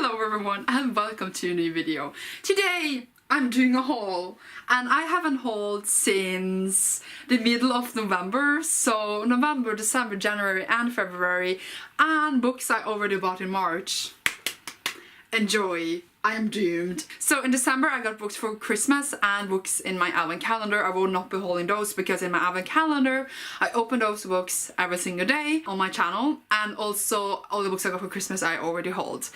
Hello everyone and welcome to a new video. Today I'm doing a haul and I haven't hauled since the middle of November. So November, December, January and February, and books I already bought in March. Enjoy. I am doomed. So in December I got books for Christmas and books in my advent calendar. I will not be hauling those because in my advent calendar I open those books every single day on my channel, and also all the books I got for Christmas I already hauled.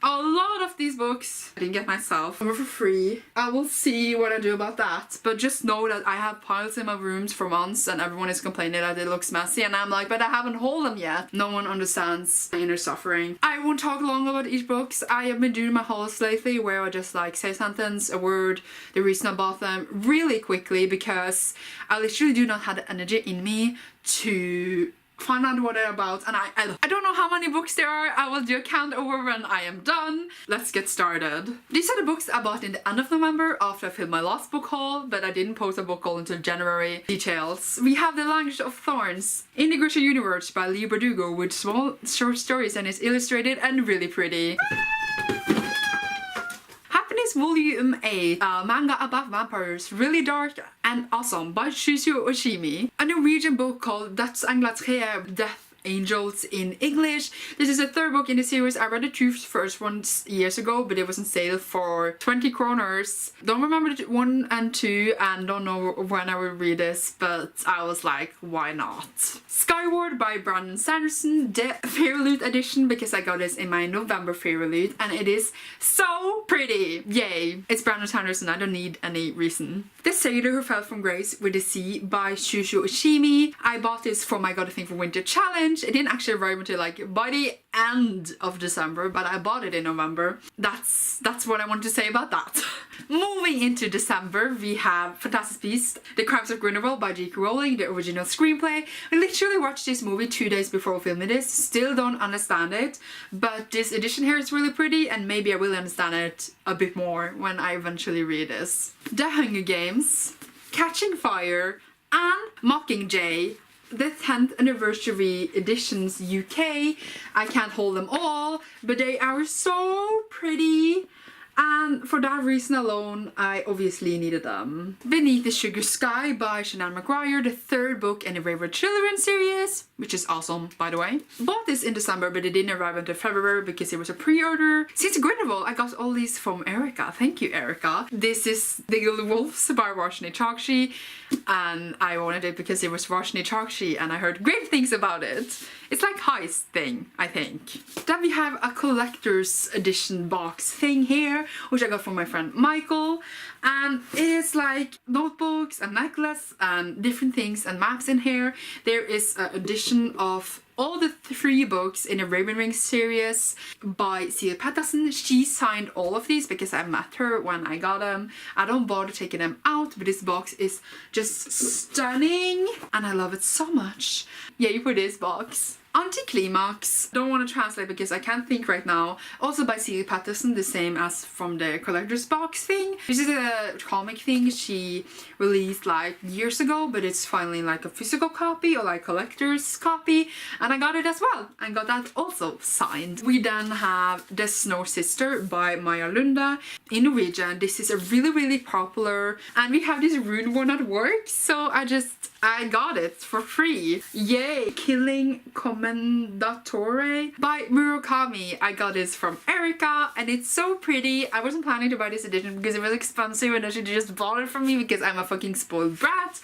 A lot of these books I didn't get myself, they were for free. I will see what I do about that, but just know that I have piles in my rooms for months and everyone is complaining that it looks messy, and I'm like, but I haven't hauled them yet. No one understands my inner suffering. I won't talk long about each books. I have been doing my hauls lately where I just like say a sentence, a word, the reason I bought them really quickly, because I literally do not have the energy in me to find out what they're about, and I don't know how many books there are. I will do a count over when I am done. Let's get started. These are the books I bought in the end of November after I filmed my last book haul, but I didn't post a book haul until January. Details. We have The Language of Thorns in the Greater Universe by Lee Bardugo with small short stories, and it's illustrated and really pretty. Volume 8, a manga about vampires, really dark and awesome, by Shuzo Oshimi. A Norwegian book called Dødsengler, Death Angels in English. This is the third book in the series. I read the two first ones years ago, but it was on sale for 20 kroners. Don't remember the 1 and 2 and don't know when I will read this, but I was like, why not? Skyward by Brandon Sanderson, the Fairyloot edition, because I got this in my November Fairyloot and it is so pretty. Yay. It's Brandon Sanderson, I don't need any reason. The Sailor Who Fell from Grace with the Sea by Shuzo Oshimi. I bought this for my Got a Thing for Winter challenge. It didn't actually arrive until like by the end of December, but I bought it in November. That's what I want to say about that. Moving into December, we have Fantastic Beasts: The Crimes of Grindelwald by J.K. Rowling, the original screenplay. I literally watched this movie 2 days before filming this. Still don't understand it, but this edition here is really pretty, and maybe I will understand it a bit more when I eventually read this. The Hunger Games, Catching Fire, and Mockingjay, the 10th anniversary editions UK. I can't hold them all, but they are so pretty, and for that reason alone I obviously needed them. Beneath the Sugar Sky by Shanann McGuire, the third book in the Wayward Children series, which is awesome by the way. Bought this in December, but it didn't arrive until February because it was a pre-order. Since Grindelwald I got all these from Erica. Thank you, Erica. This is The Gilded Wolves by Roshni Chokshi, and I wanted it because it was Roshni Chokshi and I heard great things about it. It's like heist thing, I think. Then we have a collector's edition box thing here, which I got from my friend Michael, and it is like notebooks and necklace and different things and maps in here. There is an edition of all the 3 books in the Raven Ring series by Celia Patterson. She signed all of these because I met her when I got them. I don't bother taking them out, but this box is just stunning and I love it so much. Yay for this box. Anticlimax, don't want to translate because I can't think right now. Also by Celia Patterson, the same as from the collector's box thing. This is a comic thing she released like years ago, but it's finally like a physical copy or like collector's copy, and I got it as well and got that also signed. We then have The Snow Sister by Maja Lunde in Norwegian. This is a really popular, and we have this rune one at work, so I got it for free. Yay! Killing Commendatore by Murakami. I got this from Erica and it's so pretty. I wasn't planning to buy this edition because it was expensive and she just bought it for me because I'm a fucking spoiled brat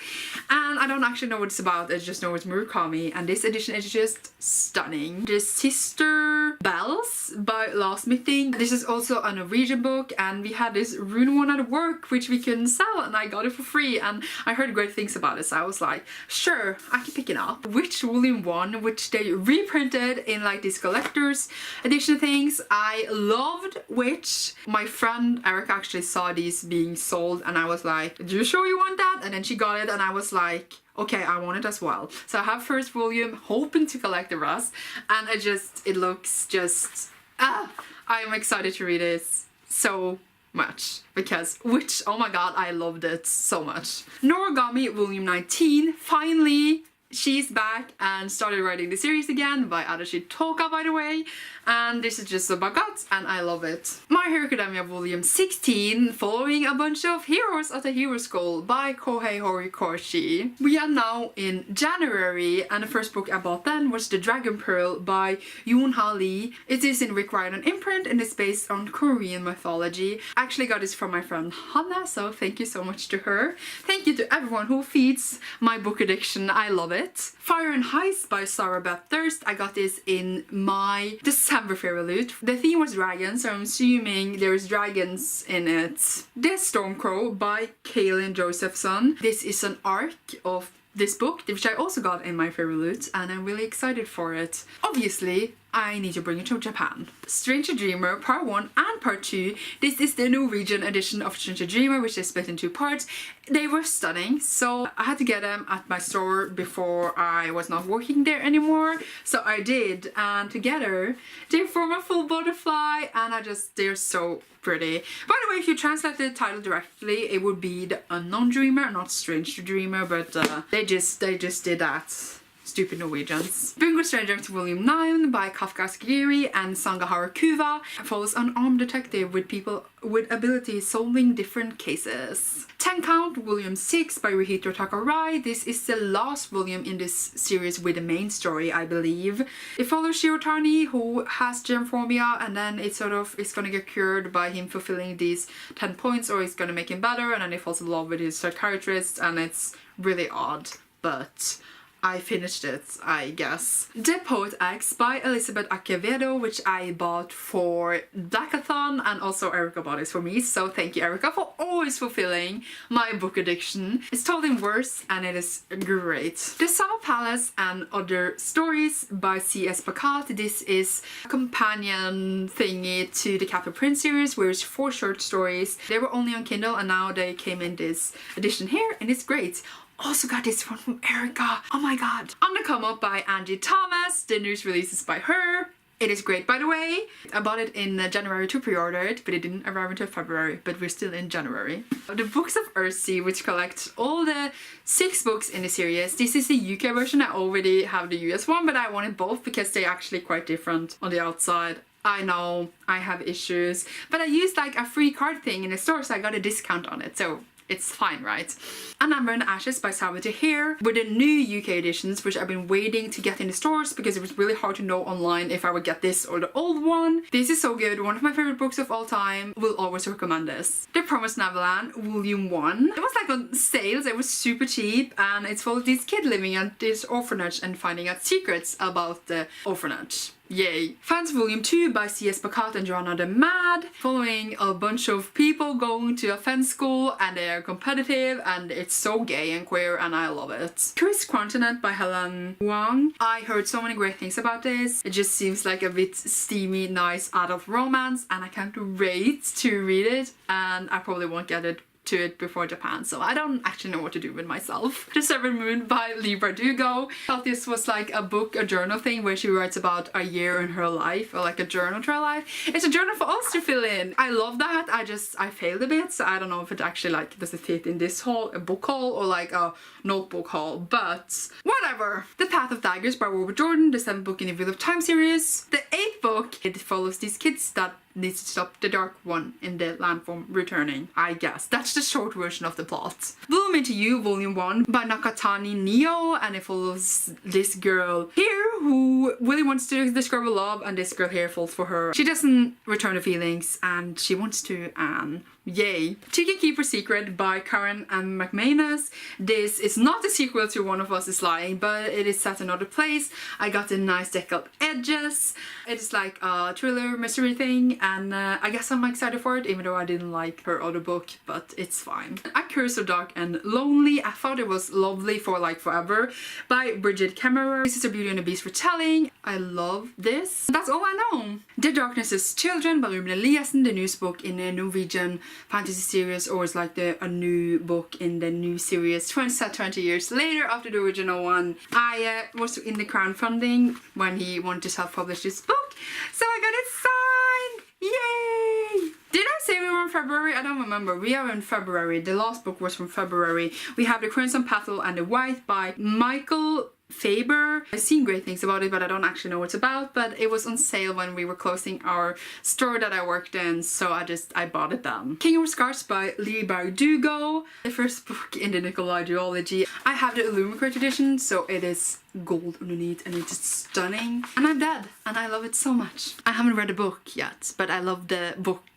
and I don't actually know what it's about. I just know it's Murakami, and this edition is just stunning. The Sister Bells by Last Meeting. This is also a Norwegian book, and we had this rune one at work which we couldn't sell and I got it for free, and I heard great things about it, so I was like, sure, I can pick it up. Witch Volume 1, which they reprinted in like these collector's edition things. I loved Witch. My friend Erica actually saw these being sold and I was like, are you sure you want that? And then she got it and I was like, okay, I want it as well. So I have first volume, hoping to collect the rest, and it looks just, I'm excited to read this so much because oh my god, I loved it so much. Noragami Volume 19 finally she's back and started writing the series again by Adachi Toka, by the way, and this is just about guts and I love it. My Hero Academia volume 16, following a bunch of heroes at a hero school by Kohei Horikoshi. We are now in January and the first book I bought then was The Dragon Pearl by Yoon-ha Lee. It is in Rick Riordan imprint and it's based on Korean mythology. I actually got this from my friend Hannah, so thank you so much to her. Thank you to everyone who feeds my book addiction, I love it. Fire and Heist by Sarah Beth Durst. I got this in my December favorite loot. The theme was dragons, so I'm assuming there's dragons in it. The Stormcrow by Kaylin Josephson. This is an arc of this book, which I also got in my favorite loot, and I'm really excited for it. Obviously, I need to bring it to Japan. Stranger Dreamer Part 1 and Part 2. This is the Norwegian edition of Stranger Dreamer, which is split in 2 parts. They were stunning, so I had to get them at my store before I was not working there anymore. So I did, and together they form a full butterfly, and they're so pretty. By the way, if you translate the title directly, it would be The Unknown Dreamer, not Stranger Dreamer, but they just did that. Stupid Norwegians. Bungo Strangers Volume 9 by Kafka Skriri and Sangahara Kuva follows an armed detective with people with abilities solving different cases. 10 Count Volume 6 by Rihito Takarai. This is the last volume in this series with the main story, I believe. It follows Shirotani, who has gemphobia, and then it's gonna get cured by him fulfilling these 10 points, or it's gonna make him better, and then he falls in love with his psychiatrist, and it's really odd, but I finished it, I guess. The Poet X by Elizabeth Acevedo, which I bought for Blackathon, and also Erica bought it for me, so thank you Erica for always fulfilling my book addiction. It's totally worse and it is great. The Summer Palace and Other Stories by C.S. Pakat. This is a companion thingy to the Captain Prince series, where it's 4 short stories. They were only on Kindle and now they came in this edition here, and it's great. Also got this one from Erica. Oh my god. On the Come Up by Angie Thomas. The news releases by her. It is great, by the way. I bought it in January to pre-order it, but it didn't arrive until February, but we're still in January. The Books of Earthsea, which collects all the 6 books in the series. This is the UK version. I already have the US one, but I wanted both because they're actually quite different on the outside. I know, I have issues, but I used like a free card thing in the store, so I got a discount on it, so it's fine, right? An Amber and Ashes by Salvatore Hare with the new UK editions, which I've been waiting to get in the stores because it was really hard to know online if I would get this or the old one. This is so good, one of my favorite books of all time. Will always recommend this. The Promised Neverland Volume 1. It was like on sales, it was super cheap, and it's full of these kids living at this orphanage and finding out secrets about the orphanage. Yay. Fans Volume 2 by C.S. Pakat and Joanna the Mad, following a bunch of people going to a fence school, and they are competitive, and it's so gay and queer, and I love it. Chris Continent by Helen Wang. I heard so many great things about this. It just seems like a bit steamy, nice adult romance, and I can't wait to read it, and I probably won't get it to it before Japan, so I don't actually know what to do with myself. The Severed Moon by Lee Bardugo. I thought this was like a book, a journal thing where she writes about a year in her life, or like a journal to her life. It's a journal for us to fill in. I love that. I failed a bit, so I don't know if it actually like does it fit in this haul, a book haul, or like a notebook haul, but whatever. The Path of Daggers by Robert Jordan, the 7th book in the Wheel of Time series. The 8th book, it follows these kids that needs to stop the Dark One in the landform returning, I guess. That's the short version of the plot. Bloom Into You Volume 1 by Nakatani Neo, and it follows this girl here who really wants to discover love, and this girl here falls for her. She doesn't return the feelings and she wants to, and yay. Chicken Keeper Secret by Karen and McManus. This is not a sequel to One of Us is Lying, but it is set in another place. I got the nice deckled edges. It is like a thriller mystery thing, and I guess I'm excited for it, even though I didn't like her other book, but it's fine. A Curse of Dark and Lonely. I thought it was lovely for like forever by Bridget Kemmerer. This is a Beauty and the Beast retelling. I love this. That's all I know. The Darkness's Children by Ruben Eliassen, the newest book in a Norwegian fantasy series, or it's like a new book in the new series 20 years later after the original one. I was in the crowdfunding when he wanted to self-publish this book, so I got it signed! Yay! Did I say we were in February? I don't remember. We are in February. The last book was from February. We have The Crimson Petal and the White by Michael Faber. I've seen great things about it, but I don't actually know what it's about. But it was on sale when we were closing our store that I worked in, so I bought it then. King of Scars by Leigh Bardugo, the first book in the Nikolai duology. I have the Illumicrate edition, so it is gold underneath and it's just stunning. And I'm dead and I love it so much. I haven't read the book yet, but I love the book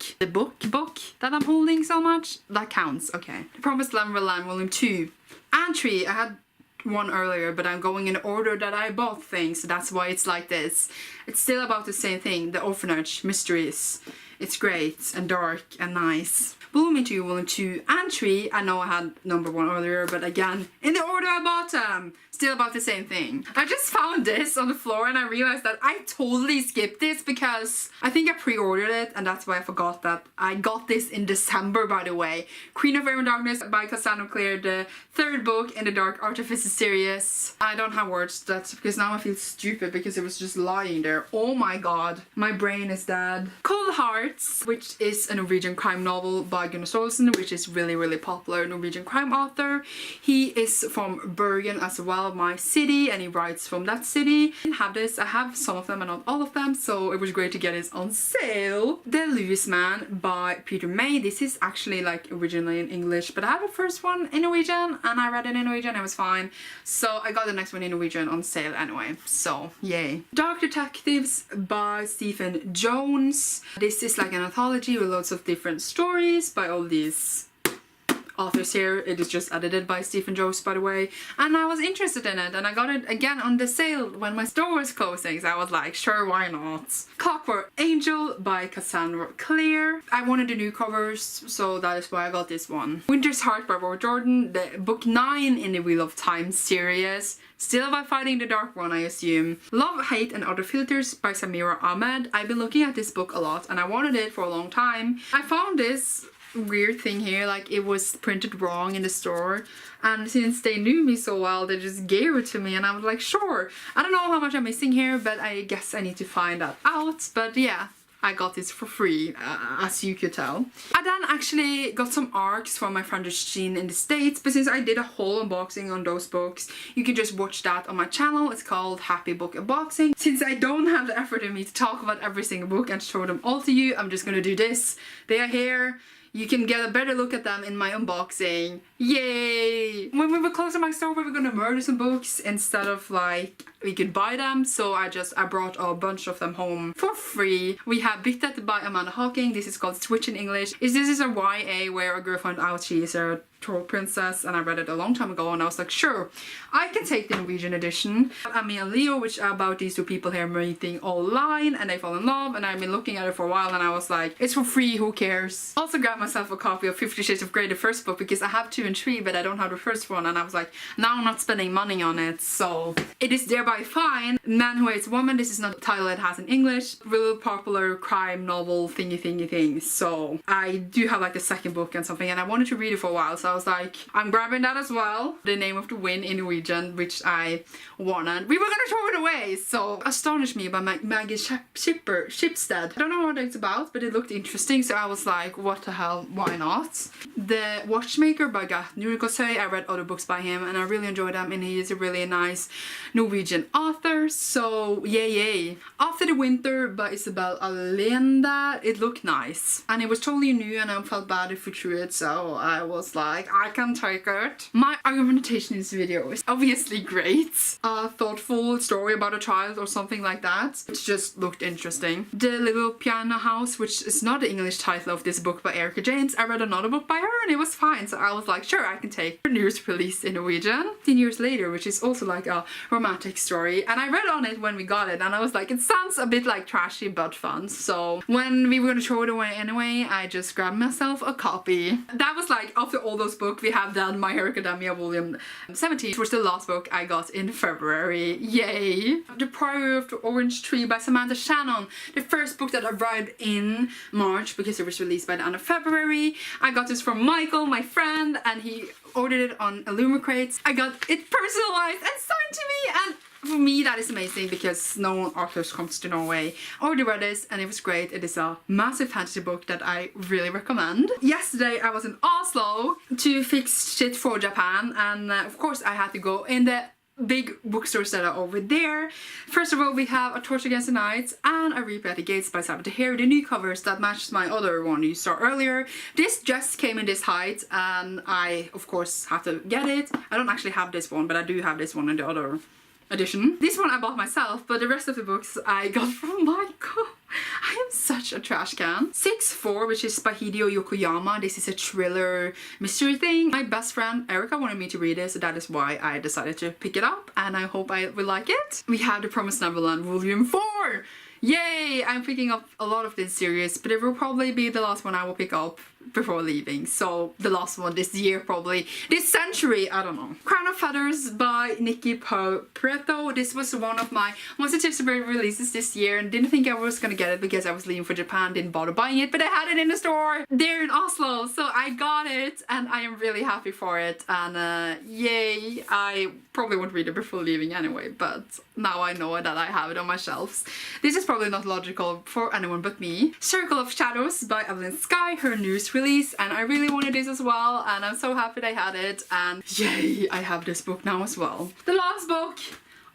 that I'm holding so much. That counts, okay. The Promised Land Volume 2 and 3. I had one earlier, but I'm going in order that I bought things, so that's why it's like this. It's still about the same thing, the orphanage, mysteries. It's great and dark and nice. Volume 2, Volume 2 and 3. I know I had number 1 earlier, but again, in the order I bought them. Still about the same thing. I just found this on the floor and I realized that I totally skipped this because I think I pre-ordered it, and that's why I forgot that I got this in December, by the way. Queen of Air and Darkness by Cassandra Clare, the 3rd book in the Dark Artifices series. I don't have words, that's because now I feel stupid because it was just lying there. Oh my god, my brain is dead. Cold Hearts, which is a Norwegian crime novel by Gunnar Stolsen, which is really popular Norwegian crime author. He is from Bergen as well, my city, and he writes from that city. I have this, I have some of them and not all of them, so it was great to get it on sale. The Lewis Man by Peter May. This is actually like originally in English, but I have the first one in Norwegian and I read it in Norwegian, it was fine. So I got the next one in Norwegian on sale anyway, so yay. Dark Detectives by Stephen Jones. This is like an anthology with loads of different stories by all these authors here. It is just edited by Stephen Jones, by the way, and I was interested in it and I got it again on the sale when my store was closing, so I was like, sure, why not. Clockwork Angel by Cassandra Clare. I wanted the new covers, so that is why I got this one. Winter's Heart by Robert Jordan, the book 9 in the Wheel of Time series. Still about fighting the dark one, I assume. Love, Hate and Other Filters by Samira Ahmed. I've been looking at this book a lot and I wanted it for a long time. I found this weird thing here, like it was printed wrong in the store, and since they knew me so well, they just gave it to me and I was like, sure. I don't know how much I'm missing here, but I guess I need to find that out. But yeah, I got this for free, as you could tell. I then actually got some arcs from my friend Justine in the States, but since I did a whole unboxing on those books, you can just watch that on my channel. It's called Happy Book Unboxing. Since I don't have the effort in me to talk about every single book and show them all to you, I'm just gonna do this. They are here. You can get a better look at them in my unboxing. Yay! When we were closing my store, we were gonna murder some books instead of like we could buy them, so I brought a bunch of them home for free. We have Bittet by Amanda Hawking. This is called Switch in English. This is a YA where a girl found out she is a troll princess, and I read it a long time ago and I was like, sure, I can take the Norwegian edition. Amy and Leo, which are about these two people here meeting online and they fall in love, and I've been looking at it for a while and I was like, it's for free, who cares? Also grabbed myself a copy of 50 Shades of Grey, the first book, because I have 2 and 3 but I don't have the first one, and I was like, now I'm not spending money on it, so it is thereby fine. Man Who Hates Woman, this is not the title it has in English. Real popular crime novel thingy thing, so I do have like the second book and something, and I wanted to read it for a while, so I was like, I'm grabbing that as well. The Name of the Wind in Norwegian, which I wanted. We were gonna throw it away, so Astonish Me by Maggie Shipstead. I don't know what it's about, but it looked interesting, so I was like, what the hell, why not? The Watchmaker by Gart Nurikosøy. I read other books by him and I really enjoyed them, and he is a really nice Norwegian author, so yay. After the Winter by Isabel Allende. It looked nice and it was totally new and I felt bad if we threw it, so I was like, I can take it. My argumentation in this video is obviously great. A thoughtful story about a child or something like that. It just looked interesting. The Little Piano House, which is not the English title of this book by Erica James. I read another book by her and it was fine, so I was like, sure, I can take her news release in Norwegian. 10 Years Later, which is also like a romantic story, and I read on it when we got it and I was like, it sounds a bit like trashy but fun, so when we were gonna throw it away anyway, I just grabbed myself a copy. That was like, after all those books, we have done My Hero Academia volume 17, which was the last book I got in February. Yay! The Priory of the Orange Tree by Samantha Shannon. The first book that arrived in March because it was released by the end of February. I got this from Michael, my friend, and he ordered it on Illumicrate. I got it personalized and signed to me, and for me that is amazing because no authors comes to Norway. I already read this and it was great. It is a massive fantasy book that I really recommend. Yesterday I was in Oslo to fix shit for Japan, and of course I had to go in the big bookstores that are over there. First of all, we have A Torch Against the Night and A Reaper at the Gates by Sabbath. Here are the new covers that matches my other one you saw earlier. This just came in this height and I of course have to get it. I don't actually have this one, but I do have this one in the other edition. This one I bought myself, but the rest of the books I got from Michael. I am such a trash can. 6-4, which is by Hideo Yokoyama. This is a thriller mystery thing. My best friend Erica wanted me to read it, so that is why I decided to pick it up, and I hope I will like it. We have The Promised Neverland Volume 4! Yay! I'm picking up a lot of this series, but it will probably be the last one I will pick up before leaving. So the last one this year, probably. This century, I don't know. Crown of Feathers by Nikki Preto. This was one of my most anticipated releases this year and didn't think I was gonna get it because I was leaving for Japan, didn't bother buying it, but I had it in the store there in Oslo, so I got it and I am really happy for it, and yay. I probably won't read it before leaving anyway, but now I know that I have it on my shelves. This is probably not logical for anyone but me. Circle of Shadows by Evelyn Sky, her newest release, and I really wanted this as well, and I'm so happy I had it, and yay, I have this book now as well. The last book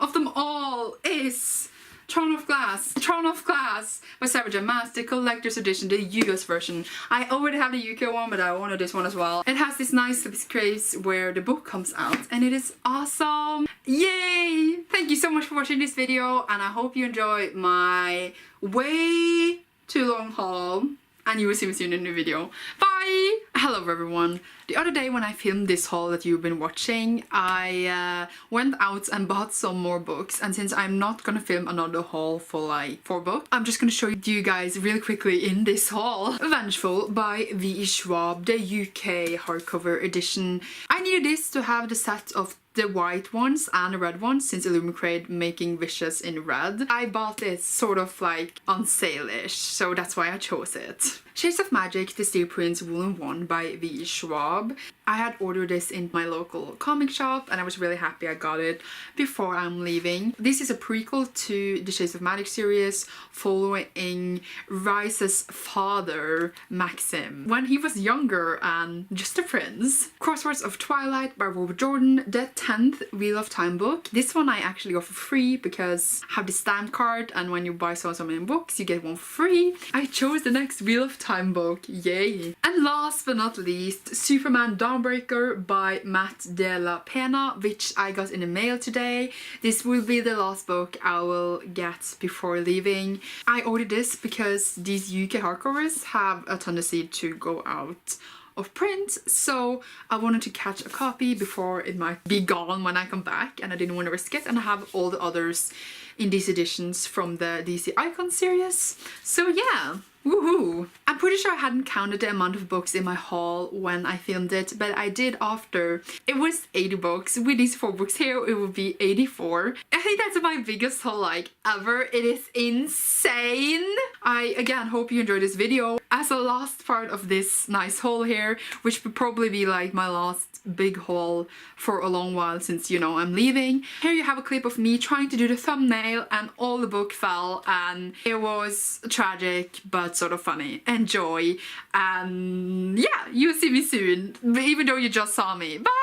of them all is Throne of Glass. Throne of Glass by Sarah J. Maas, the collector's edition, the US version. I already have the UK one, but I wanted this one as well. It has this nice case where the book comes out, and it is awesome. Yay! Thank you so much for watching this video, and I hope you enjoy my way too long haul, and you will see me soon in a new video. Bye! Hello everyone. The other day when I filmed this haul that you've been watching, I went out and bought some more books, and since I'm not gonna film another haul for like 4 books, I'm just gonna show you guys really quickly in this haul. Vengeful by V.E. Schwab, the UK hardcover edition. I needed this to have the set of the white ones and the red ones since Illumicrate making wishes in red. I bought this sort of like on sale-ish, so that's why I chose it. Shades of Magic, The Steel Prince Volume 1 by V.E. Schwab. I had ordered this in my local comic shop and I was really happy I got it before I'm leaving. This is a prequel to the Shades of Magic series following Rice's father, Maxim, when he was younger and just a prince. Crosswords of Twilight by Robert Jordan, the 10th Wheel of Time book. This one I actually got for free because I have the stamp card, and when you buy so many books you get one for free. I chose the next Wheel of Time book, yay! And last but not least, Superman Dawnbreaker by Matt De La Pena, which I got in the mail today. This will be the last book I will get before leaving. I ordered this because these UK hardcovers have a tendency to go out of print, so I wanted to catch a copy before it might be gone when I come back, and I didn't want to risk it, and I have all the others in these editions from the DC Icon series. So yeah, woohoo! I'm pretty sure I hadn't counted the amount of books in my haul when I filmed it, but I did after. It was 80 books. With these 4 books here, it would be 84. I think that's my biggest haul like ever. It is insane! I again hope you enjoyed this video. As a last part of this nice haul here, which would probably be like my last big haul for a long while since, you know, I'm leaving. Here you have a clip of me trying to do the thumbnail and all the book fell, and it was tragic but sort of funny. Enjoy, and yeah, you'll see me soon, even though you just saw me. Bye!